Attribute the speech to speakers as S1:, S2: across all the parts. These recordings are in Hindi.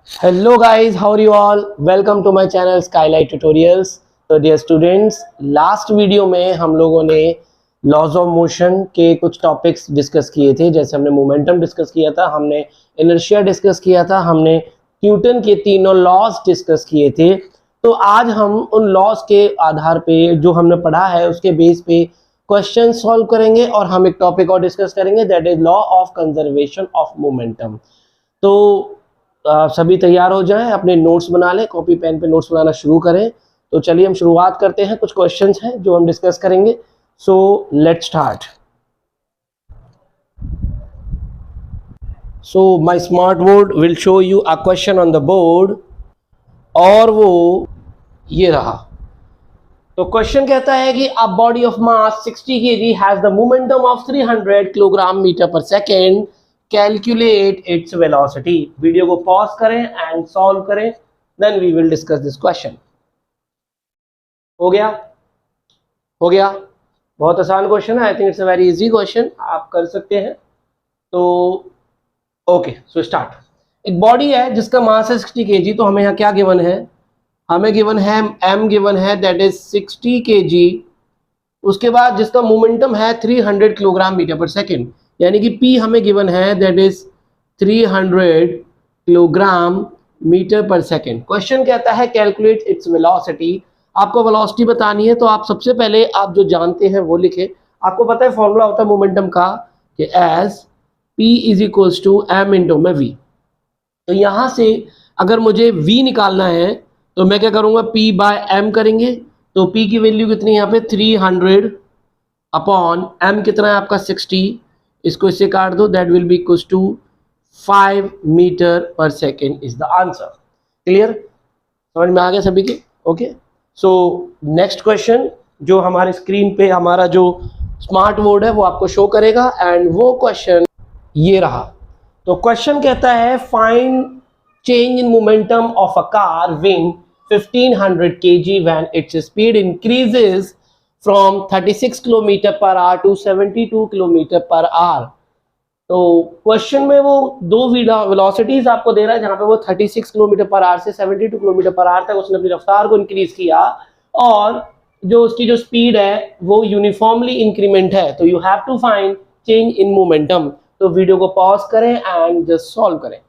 S1: Hello guys, how are you all? Welcome to my channel Skylight Tutorials. तो dear students, लास्ट वीडियो में हम लोगों ने लॉज ऑफ मोशन के कुछ टॉपिक्स डिस्कस किए थे। जैसे हमने मोमेंटम डिस्कस किया था, हमने इनर्शिया डिस्कस किया था, हमने न्यूटन के तीनों लॉज डिस्कस किए थे। तो आज हम उन लॉज के आधार पे जो हमने पढ़ा है उसके बेस पे क्वेश्चन सॉल्व करेंगे और हम एक टॉपिक और डिस्कस करेंगे, that is law of conservation of momentum. तो सभी तैयार हो जाएं, अपने नोट्स बना लें, कॉपी पेन पे नोट्स बनाना शुरू करें। तो चलिए हम शुरुआत करते हैं। कुछ क्वेश्चंस हैं जो हम डिस्कस करेंगे। So let's start. So my smart board will show you a question on the board, और वो ये रहा। तो क्वेश्चन कहता है कि a body of mass 60 kg has the momentum of 300 kilogram metre per second, calculate its velocity. Video को पॉज करें एंड सॉल्व करें, then we will discuss this question. हो गया? बहुत आसान क्वेश्चन है। I think it's a very easy question, आप कर सकते हैं। तो ओके, सो स्टार्ट। एक बॉडी है जिसका मास है 60 kg। तो हमें यहाँ क्या गिवन है? हमें गिवन है m गिवन है, दैट इज 60 kg। उसके बाद जिसका मोमेंटम है 300 किलोग्राम मीटर पर सेकेंड, यानी कि P हमें गिवन है, that is 300 kilogram metre per second. Question कहता है कैलकुलेट इट्स वेलोसिटी। आपको वेलोसिटी बतानी है, तो आप सबसे पहले आप जो जानते हैं वो लिखे। आपको पता है फॉर्मूला होता है मोमेंटम का कि as P is equals to m into में v। तो यहाँ से अगर मुझे v निकालना है तो मैं क्या करूँगा, P बाय m करेंगे। तो P की वैल्यू कितनी है यहाँ पे 300 अपॉन m कितना है आपका 60। इसको इससे काट दो, that will be equals to 5 metre per second is the answer. Clear? समझ में आ गया सभी के? ओके, सो नेक्स्ट क्वेश्चन जो हमारे स्क्रीन पे हमारा जो स्मार्ट बोर्ड है वो आपको शो करेगा, एंड वो क्वेश्चन ये रहा। तो क्वेश्चन कहता है find change in momentum of a car weighing 1500 kg when its speed increases from 36 kilometre per hour to 72 kilometre per hour. तो क्वेश्चन में वो दो वेलोसिटीज आपको दे रहा है, जहां पे वो 36 किलोमीटर पर आवर से 72 किलोमीटर पर आवर तक उसने अपनी रफ्तार को इंक्रीज किया, और जो उसकी जो स्पीड है वो यूनिफॉर्मली इंक्रीमेंट है। तो you have to find change in momentum. तो वीडियो को पॉज करें एंड जस्ट सॉल्व करें।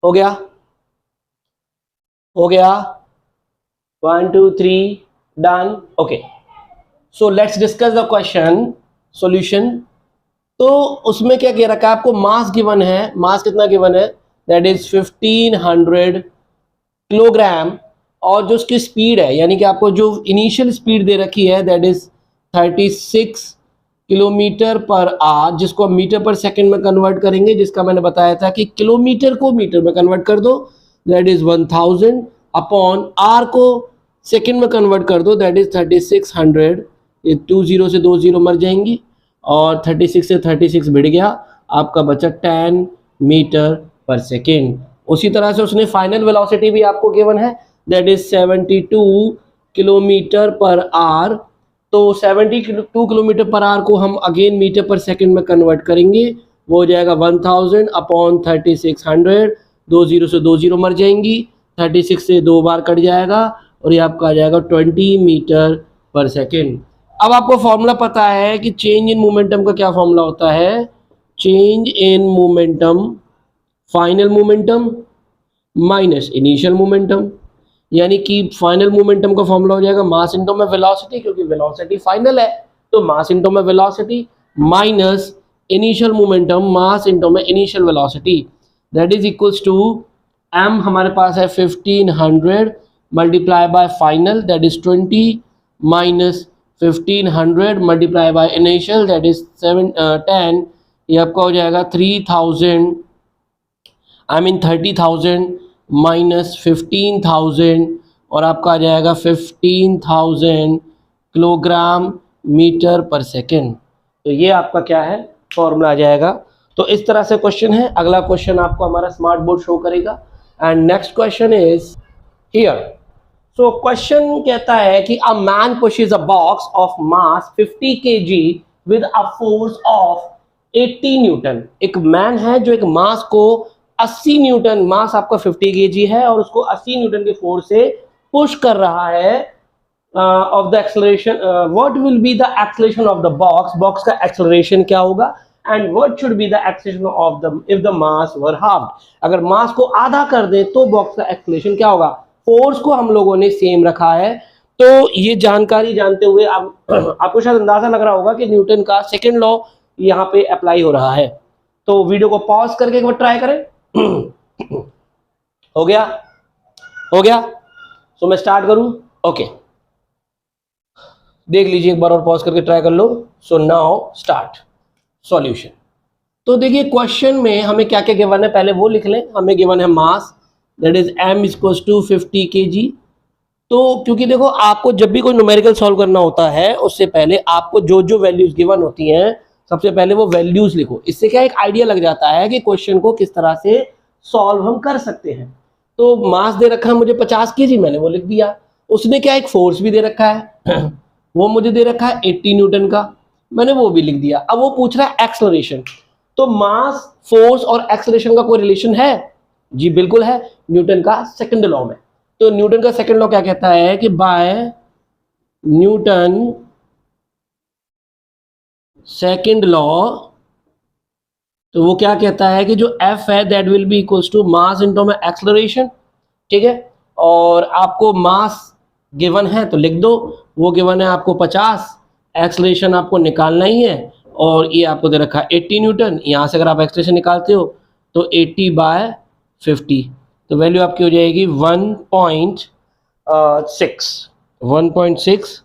S1: हो गया? 1 2 3 done. Okay, so let's discuss the question solution. तो उसमें क्या कह रखा है आपको? मास गिवन है। मास कितना गिवन है? That is 1500 kilogram. और जो उसकी स्पीड है, यानी कि आपको जो इनिशियल स्पीड दे रखी है, that is 36 kilometre per our, जिसको हम मीटर पर सेकंड में कन्वर्ट करेंगे, जिसका मैंने बताया था कि किलोमीटर को मीटर में कन्वर्ट कर दो, दैट इज 1000 अपॉन आर को सेकंड में कन्वर्ट कर दो, दैट इज 3600। ये 20 से 20 मर जाएंगी और 36 से 36 भिड़ गया, आपका बचा 10 मीटर पर सेकेंड। उसी तरह से उसने फाइनल वेलोसिटी भी आपको गिवन है, that is 72 kilometre per hour. तो 72 किलोमीटर पर आवर को हम अगेन मीटर पर सेकेंड में कन्वर्ट करेंगे, वो हो जाएगा 1000 अपॉन 3600। 20 से 20 मर जाएंगी, 36 से 2 बार कट जाएगा, और ये आपका आ जाएगा 20 मीटर पर सेकेंड। अब आपको फॉर्मूला पता है कि चेंज इन मोमेंटम का क्या फॉर्मूला होता है? Change in momentum, final momentum minus initial momentum. यानी कि फाइनल मोमेंटम का फॉर्मूला हो जाएगा मास इनटू में वेलोसिटी, क्योंकि वेलोसिटी फाइनल है, तो मास इनटू में velocity minus initial momentum, mass into में initial velocity, that is equals to m हमारे पास है 1500 multiply by final, that is 20 minus 1500 multiply by initial, that is 10। ये आपका हो जाएगा 30,000 माइनस 15,000, और आपका आ जाएगा 15,000 किलोग्राम मीटर पर सेकेंड। तो ये आपका क्या है? फॉर्मूला आ जाएगा। तो इस तरह से क्वेश्चन है। अगला क्वेश्चन आपको हमारा स्मार्ट बोर्ड शो करेगा, and next question is here. So question कहता है कि a man pushes a box of mass 50 kg with a force of 80 Newton. एक मैन है जो एक मास को 80 न्यूटन, मास आपका 50 केजी है और उसको 80 न्यूटन के फोर्स से पुश कर रहा है of the acceleration, what will be the acceleration of the box, box का एक्सेलरेशन क्या होगा, and what should be the acceleration of the if the mass were halved, अगर मास को आधा कर दें तो बॉक्स का एक्सेलरेशन क्या होगा। फोर्स को हम लोगों ने सेम रखा है, तो ये जानकारी जानते हुए आपको शायद अंदाजा लग रहा होगा कि न्यूटन का सेकंड लॉ यहाँ पे अप्लाई हो रहा है। तो वीडियो को पॉज करके एक बार ट्राई करें। हो गया, हो गया, तो मैं स्टार्ट करूं। ओके, देख लीजिए एक बार और पॉज करके ट्राई कर लो। So now start solution. तो देखिए क्वेश्चन में हमें क्या क्या गिवन है, पहले वो लिख लें। हमें गिवन है mass, that is m equals to 50 kg। तो क्योंकि देखो आपको जब भी कोई न्यूमेरिकल सॉल्व करना होता है उससे पहले आपको जो जो वैल्यूज गिवन होती हैं सबसे पहले वो वैल्यूज लिखो। इससे क्या एक आइडिया लग जाता है कि क्वेश्चन को किस तरह से सॉल्व हम कर सकते हैं। तो मास दे रखा है मुझे 50 kg, मैंने वो लिख दिया। उसने क्या एक फोर्स भी दे रखा है वो मुझे दे रखा है 80 न्यूटन का, मैंने वो भी लिख दिया। अब वो पूछ रहा है एक्सेलरेशन, तो मास, फोर्स और एक्सेलरेशन का कोई रिलेशन है? जी बिल्कुल है, न्यूटन का सेकंड लॉ में। तो न्यूटन का सेकंड लॉ क्या कहता है कि बाय न्यूटन सेकंड लॉ, तो वो क्या कहता है कि जो F है that will be equals to mass into में एक्सेलरेशन। ठीक है, और आपको मास गिवन है तो लिख दो, वो गिवन है आपको 50, एक्सेलरेशन आपको निकालना ही है और ये आपको दे रखा है 80 न्यूटन। यहाँ से अगर आप एक्सेलरेशन निकालते हो तो 80/50, तो वैल्यू आपकी हो जाएगी 1.6,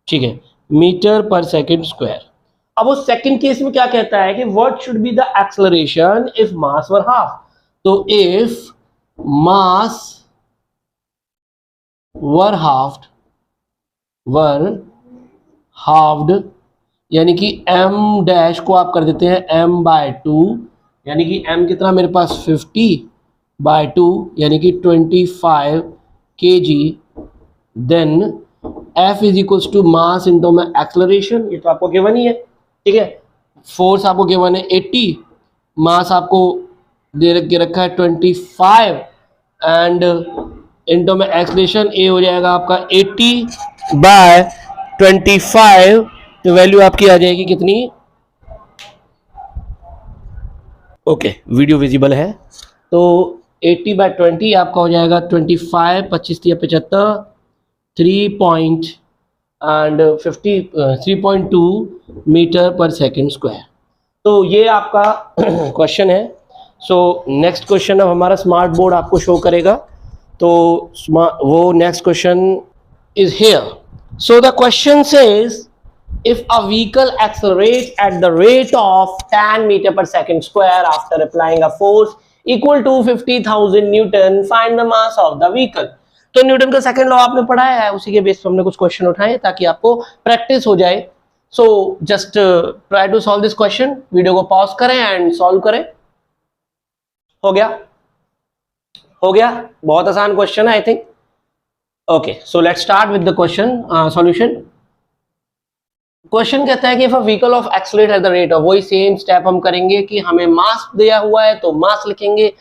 S1: ठीक है, मीटर पर सेकंड स्क्वायर। अब वो सेकंड केस में क्या कहता है कि what should be the acceleration if mass were half. तो इफ मास वर हाफ्ड यानी कि m डैश को आप कर देते हैं m/2, यानी कि m कितना मेरे पास 50/2 यानी कि 25 kg, then F is equals to mass into में एक्सेलरेशन, ये तो आपको गिवन ही है। ठीक है, फोर्स आपको गिवन है 80, मास आपको दे के रखा है 25 एंड इंटू में एक्सेलरेशन ए हो जाएगा आपका 80/25, तो वैल्यू आपकी आ जाएगी कितनी। ओके, वीडियो विजिबल है, तो 80/20 आपका हो जाएगा 25, 25 या 75, 3.2 मीटर पर सेकंड स्क्वायर। तो ये आपका क्वेश्चन है। सो नेक्स्ट क्वेश्चन अब हमारा स्मार्ट बोर्ड आपको शो करेगा, तो वो next question is here. So the question says if a vehicle accelerates at the rate of 10 meter per second square after applying a force equal to 50,000 Newton, find the mass of the vehicle। तो न्यूटन का सेकंड लॉ आपने पढ़ाया है, उसी के बेस पर हमने कुछ क्वेश्चन उठाए ताकि आपको प्रैक्टिस हो जाए। So just try to solve this question, video को पॉज करें एंड सॉल्व करें। हो गया, हो गया, बहुत आसान क्वेश्चन है I think. Okay, so let's start with the question solution. Question कहता है कि if a vehicle of accelerate at the rate of, वही सेम स्टेप हम करेंगे कि हमें मास दिया हुआ है तो मास लिखेंगे,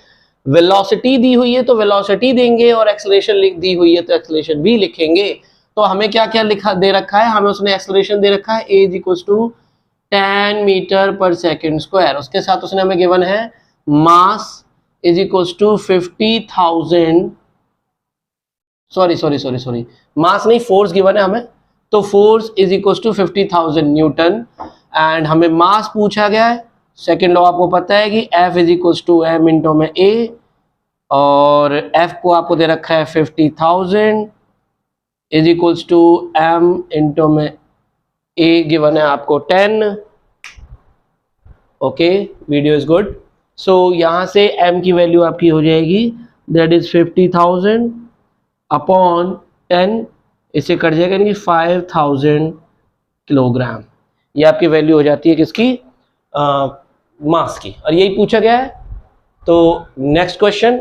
S1: वेलोसिटी दी हुई है तो वेलोसिटी देंगे और एक्सेलरेशन दी हुई है तो एक्सेलरेशन भी लिखेंगे। तो हमें क्या क्या लिखा दे रखा है, हमें उसने एक्सेलरेशन दे रखा है a is equal to 10 metre per second square, उसके साथ उसने हमें गिवन है mass is equal to 50,000, sorry mass नहीं फोर्स गिवन है हमें, तो force is equal to 50,000 newton and हमें मास पूछा गया है। सेकेंड लॉ आपको पता है कि F is equal to m into में A, और F को आपको दे रखा है 50,000 is equal to m into में A गिवन है आपको 10। Okay, video is good. So यहाँ से m की वैल्यू आपकी हो जाएगी दैट इज 50,000 अपॉन 10, इससे कट जाएगा यानी 5,000 किलोग्राम। ये आपकी वैल्यू हो जाती है किसकी, मास की, और यही पूछा गया है। तो नेक्स्ट क्वेश्चन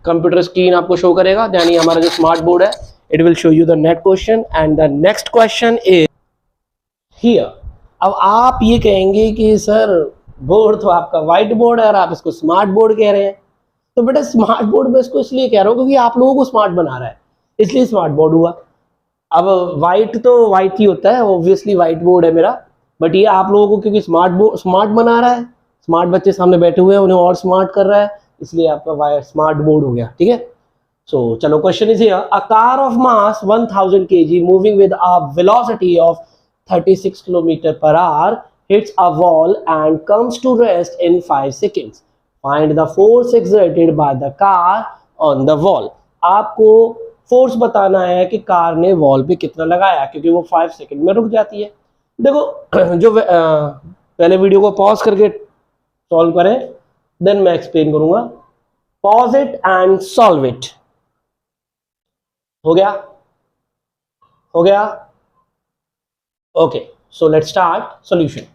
S1: कंप्यूटर स्क्रीन आपको शो करेगा, यानी हमारा जो स्मार्ट बोर्ड है it will show you the next question and the next question is here. अब आप ये कहेंगे कि सर बोर्ड तो आपका व्हाइट बोर्ड है और आप इसको स्मार्ट बोर्ड कह रहे हैं। तो बेटा स्मार्ट बोर्ड में इसको इसलिए कह रहा हूँ क्योंकि आप लोगों को स्मार्ट बना रहा है, इसलिए स्मार्ट बोर्ड हुआ। अब व्हाइट तो व्हाइट ही होता है, ऑब्वियसली व्हाइट बोर्ड है मेरा, बट ये आप लोगों को क्योंकि स्मार्ट बना रहा है, स्मार्ट बच्चे सामने बैठे हुए हैं, उन्हें और स्मार्ट कर रहा है, इसलिए आपका स्मार्ट बोर्ड हो गया। ठीक है, सो चलो question is here, a car of mass 1000 kg moving with a velocity of 36 kilometre per our hits a wall and comes to rest in 5 seconds. Find the force exerted by the car on the wall. आपको फोर्स बताना है कि कार ने वॉल पे कितना लगाया, क्योंकि वो 5 सेकंड में रुक जाती है। देखो जो पहले वीडियो को पॉज करके सॉल्व करें, देन मैं एक्सप्लेन करूंगा। Pause it and solve it. हो गया, हो गया, okay. So let's start solution.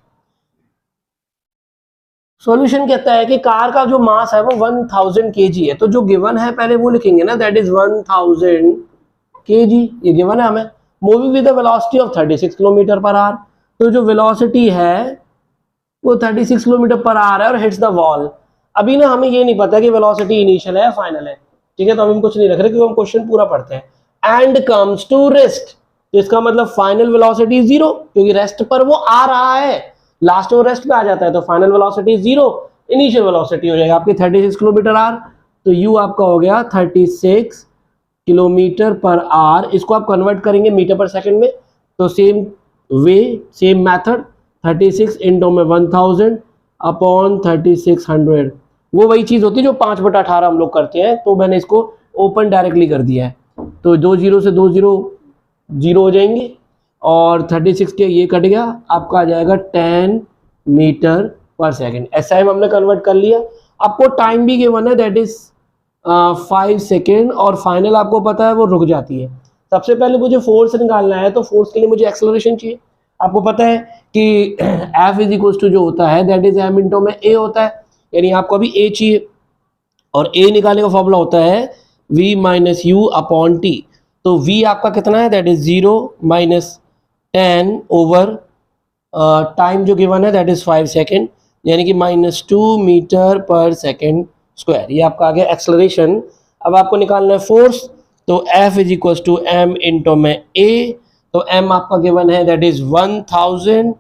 S1: Solution कहता है कि कार का जो मास है वो 1000 kg है, तो जो गिवन है पहले वो लिखेंगे ना, दैट इज 1000 kg, ये गिवन है हमें। Moving with the velocity of 36 kilometre per hour, तो जो वेलोसिटी है वो 36 किलोमीटर पर आवर है और हिट्स द वॉल। अभी ना हमें ये नहीं पता कि वेलोसिटी इनिशियल है या फाइनल है, ठीक है, तो हम कुछ नहीं रख रहे क्योंकि हम क्वेश्चन पूरा पढ़ते हैं। एंड कम्स टू रेस्ट, तो इसका मतलब फाइनल वेलोसिटी 0, क्योंकि रेस्ट पर वो आ रहा है, लास्ट में रेस्ट पे आ जाता है, तो फाइनल वेलोसिटी 0, इनिशियल वेलोसिटी हो जाएगा आपकी 36 किलोमीटर आवर। तो यू आपका हो गया 36 किलोमीटर पर आवर। इसको आप कन्वर्ट करेंगे मीटर पर सेकंड में, तो same way, same method, 36 into में 1000 अपॉन 3600, वो वही चीज होती है जो 5/18 हम लोग करते हैं, तो मैंने इसको ओपन डायरेक्टली कर दिया है। तो 2 0 से 2 0 0 हो जाएंगे और 36 के ये कट गया, आपका आ जाएगा 10 मीटर पर सेकेंड। SI में हमने कन्वर्ट कर लिया। आपको टाइम भी गिवन है, दैट इज 5 सेकेंड, और फाइनल आपको पता है वो रुक जाती है। सबसे पहले मुझे फोर्स निकालना है, तो फोर्स के लिए मुझे एक्सेलरेशन चाहिए। आपको पता है कि F इज इक्वल टू जो होता है दैट इज M इंटू में A होता है, यानी आपको अभी A चाहिए, और A निकालने का फॉर्मूला होता है V minus you upon T. तो V आपका कितना है, that is 0 minus 10 over time जो गिवन है दैट इज 5 सेकेंड, यानी कि -2 मीटर पर सेकेंड स्क्वायर। ये आपका आ गया एक्सेलरेशन। अब आपको निकालना है फोर्स, तो F is equal to M into में A, तो M आपका गिवन है दैट इज 1000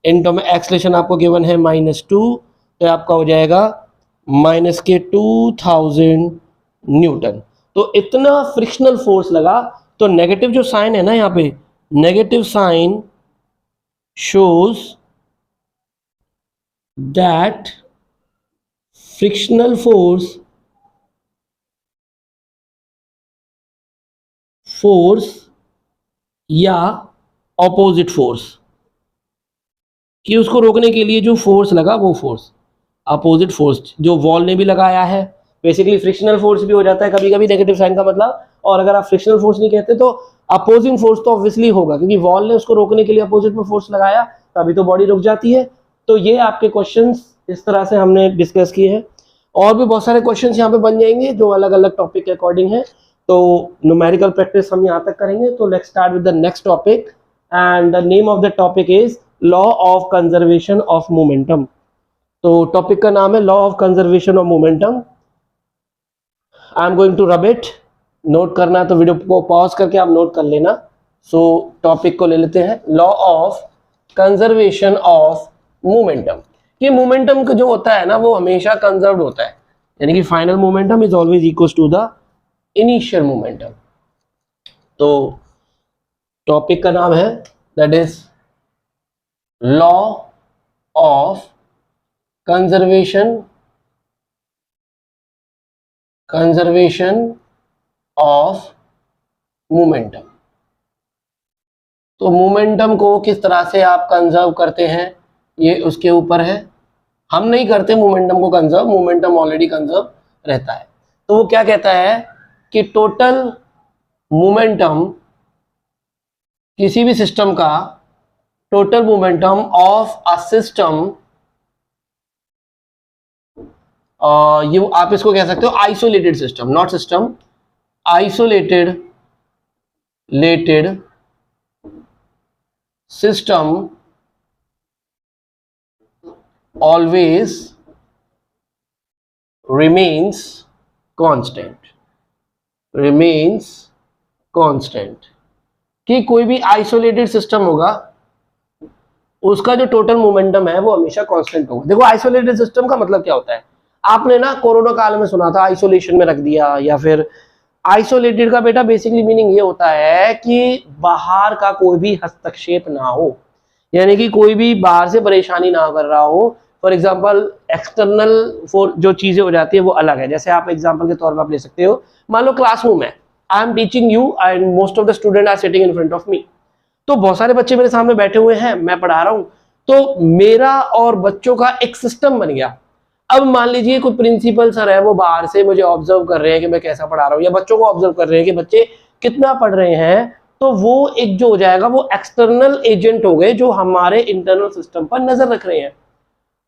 S1: इंटू में एक्सेलरेशन आपको गिवन है -2, तो आपका हो जाएगा -2000 न्यूटन। तो इतना फ्रिक्शनल फोर्स लगा, तो नेगेटिव जो साइन है ना यहाँ पे, negative sign shows that frictional force या ऑपोजिट फोर्स, कि उसको रोकने के लिए जो फोर्स लगा वो फोर्स अपोजिट फोर्स जो वॉल ने भी लगाया है। बेसिकली फ्रिक्शनल फोर्स भी हो जाता है कभी कभी नेगेटिव साइन का मतलब, और अगर आप फ्रिक्शनल फोर्स नहीं कहते तो अपोजिंग फोर्स तो ऑब्वियसली होगा, क्योंकि वॉल ने उसको रोकने के लिए अपोजिट में फोर्स लगाया, तभी तो बॉडी रुक जाती है। तो ये आपके क्वेश्चंस इस तरह से हमने डिस्कस किए हैं, और भी बहुत सारे क्वेश्चंस यहाँ पे बन जाएंगे जो अलग अलग टॉपिक के अकॉर्डिंग है। तो न्यूमेरिकल प्रैक्टिस हम यहाँ तक करेंगे। तो let's start with the next topic, and the name of the topic is law of conservation of momentum. तो टॉपिक का नाम है law of conservation of momentum. I am going to rub it, note करना तो वीडियो को पॉज करके आप नोट कर लेना। सो टॉपिक को ले लेते हैं, law of conservation of momentum. कि मोमेंटम जो होता है ना वो हमेशा कंजर्व्ड होता है, यानी कि final momentum is always equal to the initial momentum. तो टॉपिक का नाम है that is law of conservation of momentum. तो मोमेंटम को किस तरह से आप कंजर्व करते हैं ये उसके ऊपर है। हम नहीं करते मोमेंटम को कंजर्व, मोमेंटम ऑलरेडी कंजर्व रहता है। तो वो क्या कहता है कि टोटल मोमेंटम किसी भी सिस्टम का, total momentum of a system, ये आप इसको कह सकते हो isolated system, not system, isolated system always remains constant, remains constant, कि कोई भी आइसोलेटेड सिस्टम होगा उसका जो टोटल मोमेंटम है वो हमेशा कांस्टेंट होगा। देखो आइसोलेटेड सिस्टम का मतलब क्या होता है, आपने ना कोरोना काल में सुना था आइसोलेशन में रख दिया, या फिर आइसोलेटेड का बेटा बेसिकली मीनिंग ये होता है कि बाहर का कोई भी हस्तक्षेप ना हो, यानी कि कोई भी बाहर से परेशानी ना कर रहा हो। फॉर एग्जाम्पल एक्सटर्नल फॉर जो चीजें हो जाती है वो अलग है। जैसे आप एग्जाम्पल के तौर पर आप ले सकते हो, मान लो क्लासरूम है, I am teaching you and most of the student are sitting in front of me, तो बहुत सारे बच्चे मेरे सामने बैठे हुए हैं, मैं पढ़ा रहा हूं, तो मेरा और बच्चों का एक सिस्टम बन गया। अब मान लीजिए कोई प्रिंसिपल सर है, वो बाहर से मुझे ऑब्जर्व कर रहे हैं कि मैं कैसा पढ़ा रहा हूं, या बच्चों को ऑब्जर्व कर रहे हैं कि बच्चे कितना पढ़ रहे हैं, तो वो एक जो हो जाएगा वो एक्सटर्नल एजेंट हो गए जो हमारे इंटरनल सिस्टम पर नजर रख रहे हैं।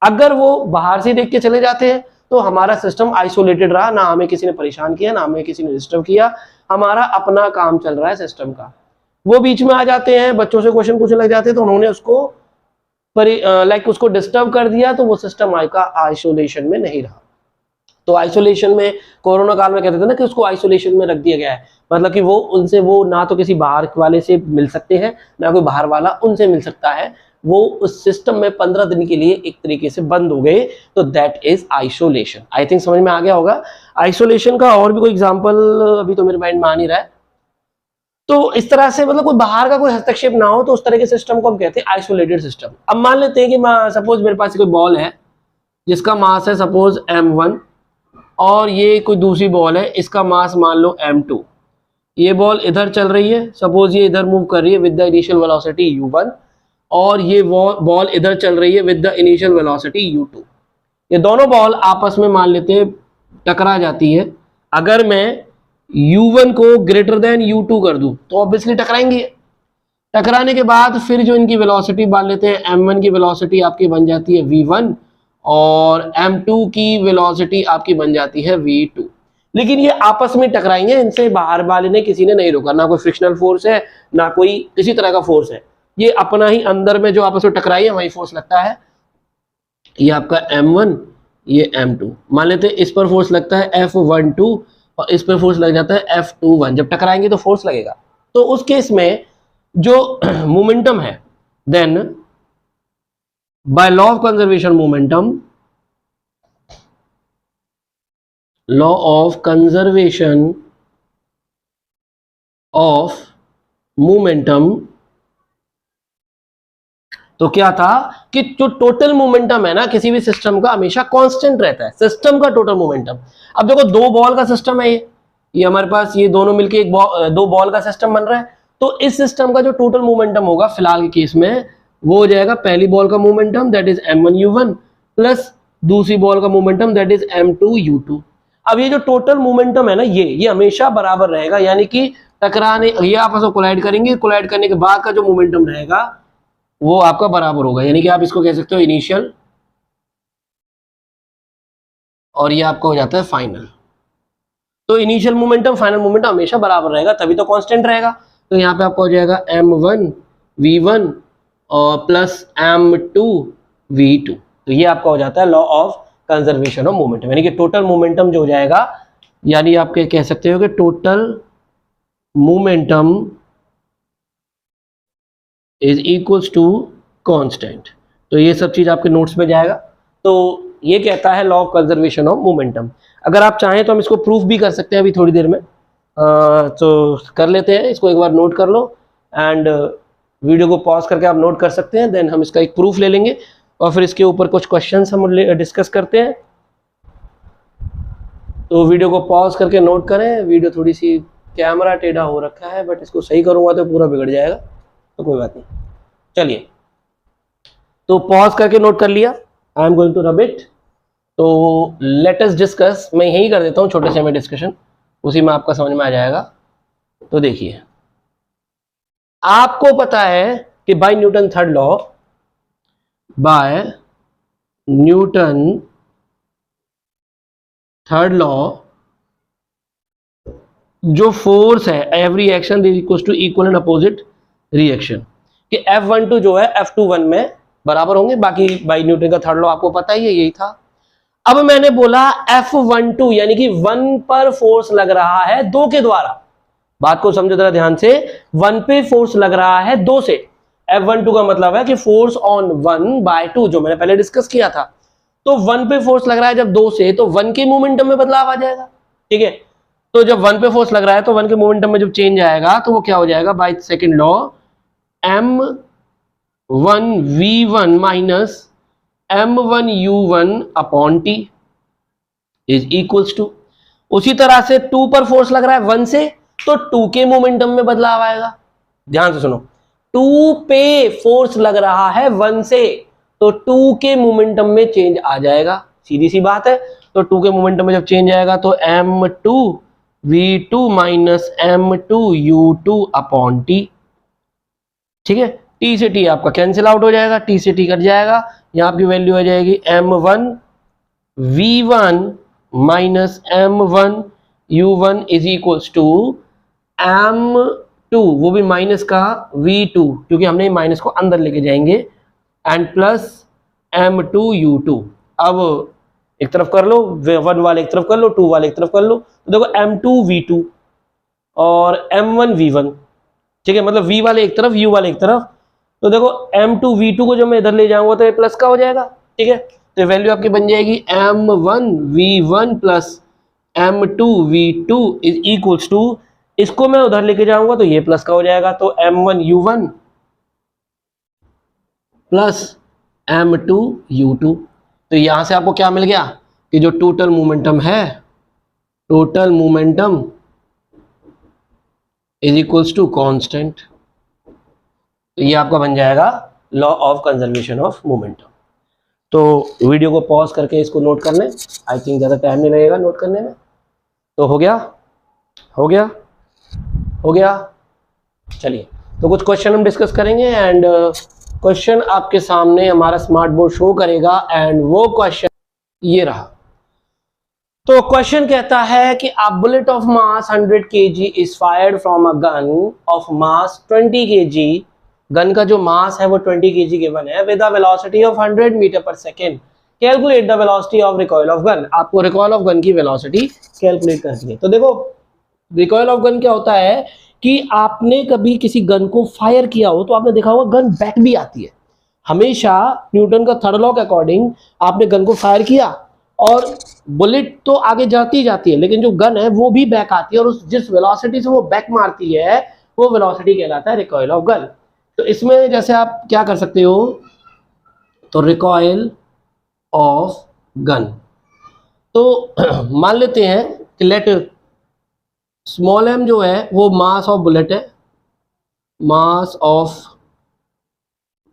S1: अगर वो बाहर से देख के चले जाते हैं तो हमारा सिस्टम आइसोलेटेड रहा, ना हमें किसी ने परेशान किया, ना हमें किसी ने डिस्टर्ब किया, हमारा अपना काम चल रहा है सिस्टम का। वो बीच में आ जाते हैं, बच्चों से क्वेश्चन पूछने लग जाते हैं, तो उन्होंने उसको उसको डिस्टर्ब कर दिया, तो वो सिस्टम का आइसोलेशन में नहीं रहा। तो आइसोलेशन में कोरोना काल में कहते थे ना कि उसको आइसोलेशन में रख दिया गया है, मतलब कि वो उनसे वो ना तो किसी बाहर वाले से मिल सकते हैं, ना कोई बाहर वाला उनसे मिल सकता है, वो उस सिस्टम में 15 दिन के लिए एक तरीके से बंद हो गए, तो that is isolation. I think समझ में आ गया होगा। आइसोलेशन का और भी कोई एग्जांपल अभी तो मेरे माइंड में आ नहीं रहा है। तो इस तरह से मतलब कोई बाहर का कोई हस्तक्षेप ना हो, तो उस तरह के सिस्टम को हम कहते हैं आइसोलेटेड सिस्टम। अब मान लेते हैं कि सपोज मेरे पास कोई बॉल है जिसका मास है सपोज m1, और ये कोई दूसरी बॉल है, इसका मास मान लो m2। ये बॉल इधर चल रही है, सपोज ये इधर मूव कर रही है with the initial velocity u1, और ये बॉल इधर चल रही है with the initial velocity u2। ये दोनों बॉल आपस में मान लेते हैं टकरा जाती है। अगर मैं u1 को ग्रेटर देन u2 कर दूं तो ऑब्वियसली टकराएंगे। टकराने के बाद फिर जो इनकी वेलोसिटी मान लेते हैं m1 की वेलोसिटी आपकी बन जाती है v1, और m2 की वेलोसिटी आपकी बन जाती है v2। लेकिन ये आपस में टकराएंगे, इनसे बाहर वाले ने किसी ने नहीं रोका, ना कोई फ्रिक्शनल फोर्स है, ना कोई किसी तरह का फोर्स है, ये अपना ही अंदर में जो आपस में टकराई है वही फोर्स लगता है। ये आपका m1, ये m2, मान लेते हैं इस पर फोर्स लगता है F12 और इस पर फोर्स लग जाता है F21। जब टकराएंगे तो फोर्स लगेगा। तो उस केस में जो मोमेंटम है, then by law of conservation momentum, law of conservation of momentum, तो क्या था कि जो टोटल मोमेंटम है ना किसी भी सिस्टम का हमेशा कांस्टेंट रहता है, सिस्टम का टोटल मोमेंटम। अब देखो दो बॉल का सिस्टम है, ये हमारे पास ये दोनों मिलके एक दो बॉल का सिस्टम बन रहा है, तो इस सिस्टम का जो टोटल मोमेंटम होगा फिलहाल के केस में वो हो जाएगा पहली बॉल का momentum that is m1u1 plus दूसरी बॉल का मोमेंटम दैट इज m2u2। अब ये जो टोटल मोमेंटम है ना ये हमेशा बराबर रहेगा, यानी कि टकराने ये आपस में कोलाइड करेंगे, कोलाइड करने के बाद का जो मोमेंटम रहेगा वो आपका बराबर होगा, यानी कि आप इसको कह सकते हो इनिशियल, और ये आपका हो जाता है फाइनल। तो इनिशियल मोमेंटम फाइनल मोमेंटम हमेशा बराबर रहेगा, तभी तो कांस्टेंट रहेगा। तो यहाँ पे आपका हो जाएगा m1 v1 और प्लस m2 v2। तो ये आपका हो जाता है law of conservation of momentum, यानी कि टोटल मोमेंटम जो हो जाएगा, यानी आप कह सकते हो कि total momentum is equals to constant. तो ये सब चीज आपके नोट्स में जाएगा। तो ये कहता है law of conservation of momentum. अगर आप चाहें तो हम इसको प्रूफ भी कर सकते हैं अभी थोड़ी देर में, तो कर लेते हैं, इसको एक बार नोट कर लो एंड वीडियो को पॉज करके आप नोट कर सकते हैं, देन हम इसका एक प्रूफ ले लेंगे और फिर इसके ऊपर कुछ क्वेश्चंस हम डिस्कस करते हैं। तो वीडियो को पॉज करके नोट करें। वीडियो थोड़ी सी कैमरा टेढ़ा हो रखा है, बट इसको सही करूँगा तो पूरा बिगड़ जाएगा, तो कोई बात नहीं। चलिए, तो पॉज करके नोट कर लिया, I am going to rub it. तो लेट अस डिस्कस, मैं यही कर देता हूँ छोटे से में डिस्कशन, उसी में आपका समझ में आ जाएगा। तो देखिए, आपको पता है कि by Newton third law, by Newton third law, जो फोर्स है every action is equal to equal and opposite reaction, कि F12 जो है F21 में बराबर होंगे। बाकी बाई न्यूटन का थर्ड लॉ आपको पता ही है, यही था। अब मैंने बोला F12 यानी कि 1 पर फोर्स लग रहा है 2 के द्वारा। बात को समझो जरा ध्यान से, 1 पे फोर्स लग रहा है 2 से। F12 का मतलब है कि फोर्स ऑन 1/2, जो मैंने पहले डिस्कस किया था। तो 1 पे फोर्स लग रहा है जब 2 से, तो 1 के मोमेंटम में बदलाव आ जाएगा, ठीक है। तो जब 1 पे फोर्स लग रहा है तो 1 के मोमेंटम में जब चेंज आएगा तो वो क्या हो जाएगा, by second law m1v1 minus m1u1 upon t is equals to, उसी तरह से 2 पर फोर्स लग रहा है 1 से, तो 2 के मोमेंटम में बदलाव आएगा। ध्यान से सुनो, 2 पे फोर्स लग रहा है 1 से, तो 2 के मोमेंटम में चेंज आ जाएगा, सीधी सी बात है। तो 2 के मोमेंटम में जब चेंज आएगा तो m2v2 minus m2u2 upon t, ठीक है। t से t आपका कैंसिल आउट हो जाएगा, t से t कट जाएगा, यहां आपकी वैल्यू हो जाएगी m1v1 minus m1u1 is equals to m2, वो भी माइनस का v2, क्योंकि हमने माइनस को अंदर लेके जाएंगे, एंड प्लस m2u2। अब एक तरफ कर लो, 1 वाले एक तरफ कर लो, 2 वाले एक तरफ कर लो, तो देखो m2v2 और m1v1, ठीक है, मतलब v वाले एक तरफ, u वाले एक तरफ। तो देखो m2v2 को जब मैं इधर ले जाऊंगा तो ये प्लस का हो जाएगा, ठीक है। तो वैल्यू आपकी बन जाएगी m1v1 plus m2v2 is equals to, इसको मैं उधर लेके जाऊंगा तो ये प्लस का हो जाएगा, तो m1u1 प्लस m2u2। तो यहां से आपको क्या मिल गया कि जो टोटल मोमेंटम है, total momentum is equals to constant. तो ये आपका बन जाएगा law of conservation of momentum. तो वीडियो को पॉज करके इसको नोट कर लें, आई थिंक ज़्यादा टाइम नहीं लगेगा नोट करने में। तो हो गया, हो गया, हो गया। चलिए, तो कुछ क्वेश्चन हम डिस्कस करेंगे, एंड क्वेश्चन आपके सामने हमारा स्मार्ट बोर्ड शो करेगा, एंड वो क्वेश्चन ये रहा। तो क्वेश्चन कहता है कि a bullet of mass 100 kg is fired from a gun of mass 20 kg। Gun का जो मास है वो 20 kg गिवन है, with a velocity of 100 metre per second. Calculate the velocity of recoil of gun. आपको रिकॉइल ऑफ गन की वेलोसिटी कैलकुलेट करनी है। तो देखो, रिकॉइल ऑफ गन क्या होता है कि आपने कभी किसी गन को फायर किया हो तो आपने देखा होगा गन बैक भी आती है। हमेशा न्यूटन का थर्ड लॉ के अकॉर्डिंग आपने गन को फायर किया और बुलेट तो आगे जाती जाती है, लेकिन जो गन है वो भी बैक आती है, और उस जिस वेलोसिटी से वो बैक मारती है वो वेलोसिटी कहलाता है रिकॉइल ऑफ गन। तो इसमें जैसे आप क्या कर सकते हो, तो रिकॉइल ऑफ गन, तो मान लेते हैं कि लेट स्मॉल m जो है वो मास ऑफ बुलेट है, मास ऑफ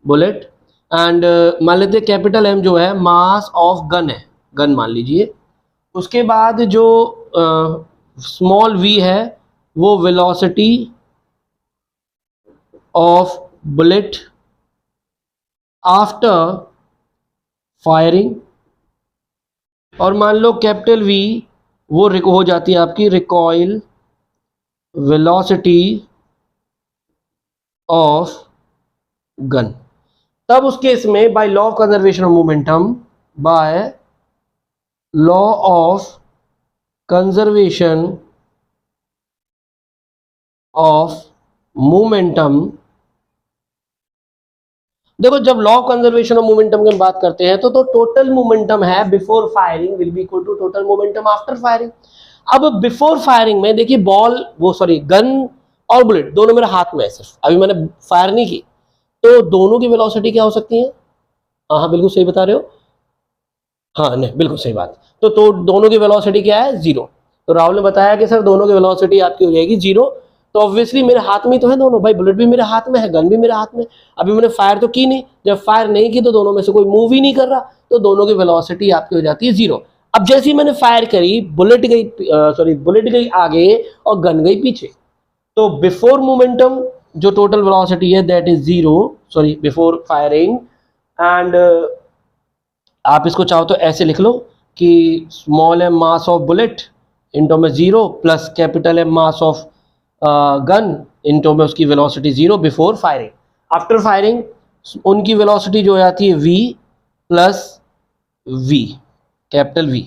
S1: बुलेट, एंड मान लेते हैं कैपिटल M जो है मास ऑफ गन है, गन मान लीजिए। उसके बाद जो स्मॉल v है वो velocity of bullet after firing, और मान लो कैपिटल V वो हो जाती है आपकी रिकॉइल वेलोसिटी ऑफ गन। तब उस केस में by law of conservation of momentum, by law of conservation of momentum, देखो जब law of conservation of momentum की हम बात करते हैं तो टोटल मोमेंटम है before firing will be equal to total momentum after firing. अब बिफोर फायरिंग में देखिए बॉल, वो सॉरी गन और बुलेट दोनों मेरे हाथ में है, सिर्फ अभी मैंने फायर नहीं की, तो दोनों की वेलोसिटी क्या हो सकती है? हाँ बिल्कुल सही बता रहे हो, हाँ नहीं बिल्कुल सही बात। तो दोनों की वेलोसिटी क्या है? 0। तो राहुल ने बताया कि सर दोनों की वेलोसिटी आपकी हो जाएगी 0। तो ऑब्वियसली मेरे हाथ में तो है दोनों, भाई बुलेट भी मेरे हाथ में है, गन भी मेरे हाथ में। अभी मैंने फायर तो की नहीं, जब फायर नहीं की तो दोनों में से कोई मूव ही नहीं कर रहा, तो दोनों की वेलोसिटी आपकी हो जाती है 0। अब जैसे ही मैंने फायर करी, बुलेट गई आगे और गन गई पीछे, तो बिफोर मोमेंटम जो टोटल वेलोसिटी है that is 0, sorry before firing. And आप इसको चाहो तो ऐसे लिख लो कि small m mass of bullet into में 0 plus capital M mass of gun into में उसकी velocity 0 before firing. After firing उनकी वेलोसिटी जो हो जाती है v plus v, capital V,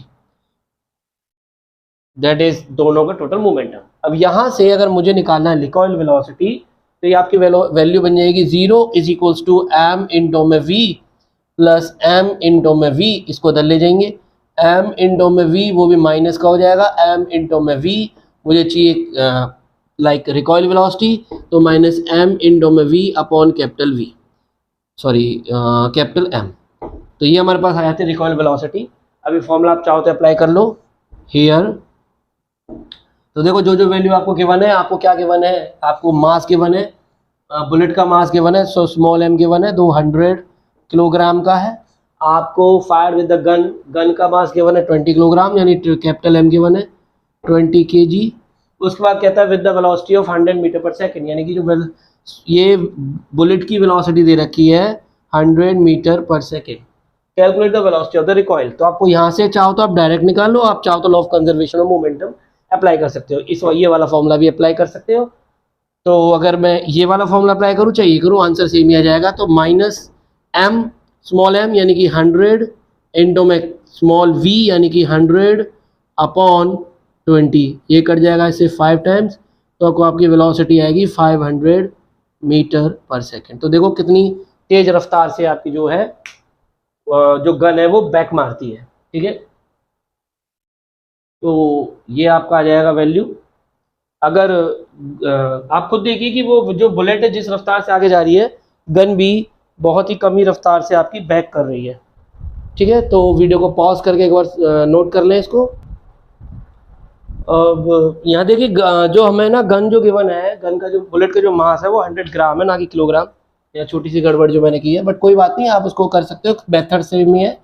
S1: that is दोनों का टोटल मोमेंटम। अब यहाँ से अगर मुझे निकालना है रिकॉइल वेलोसिटी, तो ये आपकी वैल्यू बन जाएगी 0 is equals to m into में v प्लस m इंटो में v, इसको उधर ले जाएंगे, m इंटो में v वो भी माइनस का हो जाएगा, m इंटो में v मुझे चाहिए लाइक रिकॉइल वेलोसिटी, तो माइनस m इंटो में v upon capital V, sorry capital M। तो ये हमारे पास आ जाती है रिकॉइल वेलोसिटी। अभी फॉर्मूला आप चाहो तो अप्लाई कर लो हियर। तो देखो जो जो वैल्यू आपको गिवन है, आपको क्या गिवन है, आपको मास गिवन है, बुलेट का मास गिवन है, सो स्मॉल m गिवन है 200 किलोग्राम का है। आपको fire with the gun, gun का मास गिवन है 20 किलोग्राम, यानी कैपिटल M गिवन है 20 kg। उसके बाद कहता है with the velocity of 100 metre per second, यानी कि जो ये बुलेट की वेलोसिटी दे रखी है 100 metre per second, calculate the velocity of the recoil. तो आपको यहाँ से चाहो तो आप डायरेक्ट निकाल लो, आप चाहो तो law of conservation of momentum apply कर सकते हो, ये वाला फॉर्मूला भी अप्लाई कर सकते हो। तो अगर मैं ये वाला फॉर्मूला अप्लाई करूँ चाहिए करूँ, आंसर सेम ही आ जाएगा। तो माइनस m स्मॉल m यानी कि 100 इंटो में स्मॉल v यानी कि 100 अपॉन 20, ये कट जाएगा इससे 5 टाइम्स, तो आपको आपकी वेलोसिटी आएगी 500 मीटर पर सेकेंड। तो देखो कितनी तेज रफ्तार से आपकी जो है जो गन है वो बैक मारती है, ठीक है। तो ये आपका आ जाएगा वैल्यू। अगर आप खुद देखिए कि वो जो बुलेट है जिस रफ्तार से आगे जा रही है, गन भी बहुत ही कम ही रफ्तार से आपकी बैक कर रही है, ठीक है। तो वीडियो को पॉज करके एक बार नोट कर लें इसको। अब यहाँ देखिए जो हमें ना गन जो गिवन है, गन का जो बुलेट का जो मास है वो 100 ग्राम है, ना कि किलोग्राम। या छोटी सी गड़बड़ जो मैंने की है, बट कोई बात नहीं, आप उसको कर सकते हो, मेथड सेम ही है।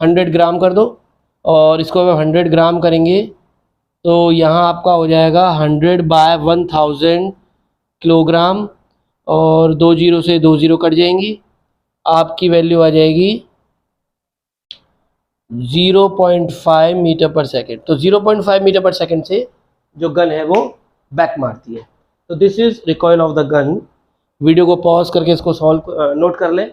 S1: 100 ग्राम कर दो, और इसको 100 ग्राम करेंगे तो यहाँ आपका हो जाएगा 100 बाय 1000 किलोग्राम, और 2 जीरो से 2 जीरो कट जाएंगी, आपकी वैल्यू आ जाएगी 0.5 मीटर पर सेकेंड। तो 0.5 मीटर पर सेकेंड से जो गन है वो बैक मारती है। तो this is recoil of the gun. Video को पॉज करके इसको सॉल्व नोट कर लें।